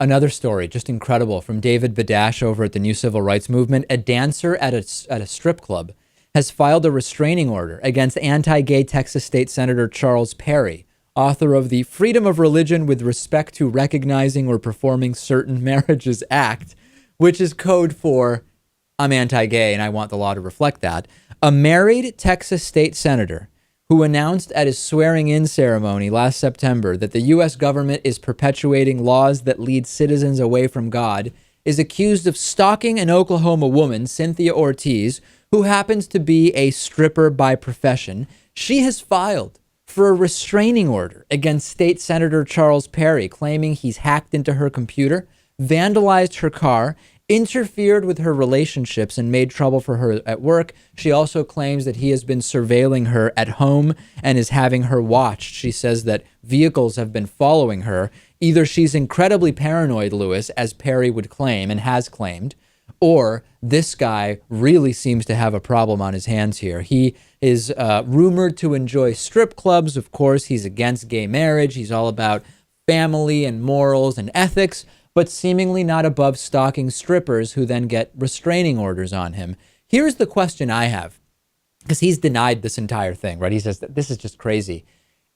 Another story, just incredible, from David Badash over at the New Civil Rights Movement. A dancer at a strip club has filed a restraining order against anti-gay Texas State Senator Charles Perry, author of the Freedom of Religion with Respect to Recognizing or Performing Certain Marriages Act, which is code for I'm anti-gay and I want the law to reflect that. A married Texas state senator who announced at his swearing-in ceremony last September that the U.S. government is perpetuating laws that lead citizens away from God, is accused of stalking an Oklahoma woman, Cynthia Ortiz, who happens to be a stripper by profession. She has filed for a restraining order against State Senator Charles Perry, claiming he's hacked into her computer, vandalized her car, interfered with her relationships, and made trouble for her at work. She also claims that he has been surveilling her at home and is having her watched. She says that vehicles have been following her. Either she's incredibly paranoid, Lewis, as Perry would claim and has claimed, or this guy really seems to have a problem on his hands here. He is rumored to enjoy strip clubs. Of course, he's against gay marriage. He's all about family and morals and ethics, but seemingly not above stalking strippers who then get restraining orders on him. Here's the question I have, because he's denied this entire thing, right? He says that this is just crazy.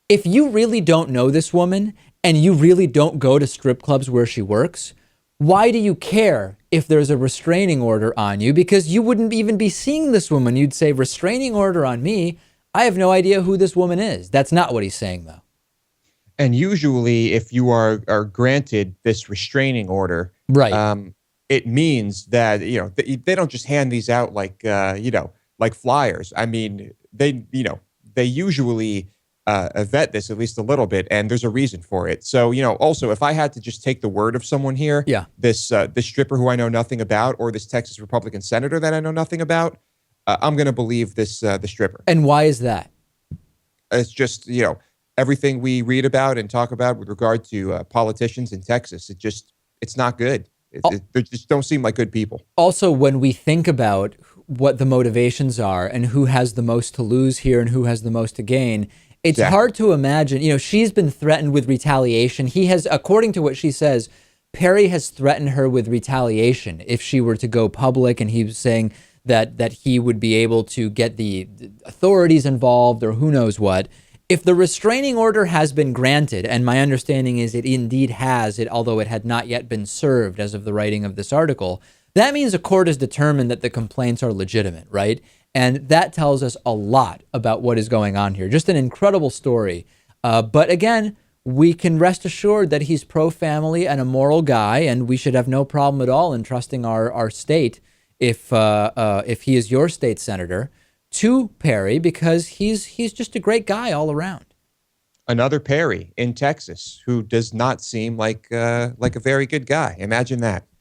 If you really don't know this woman and you really don't go to strip clubs where she works, why do you care if there's a restraining order on you? Because you wouldn't even be seeing this woman. You'd say, restraining order on me? I have no idea who this woman is. That's not what he's saying, though. And usually, if you are granted this restraining order, right, it means that they don't just hand these out like like flyers. I mean, they usually vet this at least a little bit, and there's a reason for it. So also, if I had to just take the word of someone here, yeah, this stripper who I know nothing about, or this Texas Republican senator that I know nothing about, I'm going to believe this the stripper. And why is that? It's just everything we read about and talk about with regard to politicians in Texas, it's not good. They just don't seem like good people. Also, when we think about what the motivations are and who has the most to lose here and who has the most to gain, it's hard to imagine. She's been threatened with retaliation. He has, according to what she says, Perry has threatened her with retaliation if she were to go public, and he was saying that he would be able to get the authorities involved or who knows what. If the restraining order has been granted, and my understanding is it indeed has, although it had not yet been served as of the writing of this article, that means a court has determined that the complaints are legitimate, right? And that tells us a lot about what is going on here. Just an incredible story. But again, we can rest assured that he's pro-family and a moral guy, and we should have no problem at all in trusting our state if he is your state senator to Perry, because he's just a great guy all around. Another Perry in Texas who does not seem like a very good guy. Imagine that.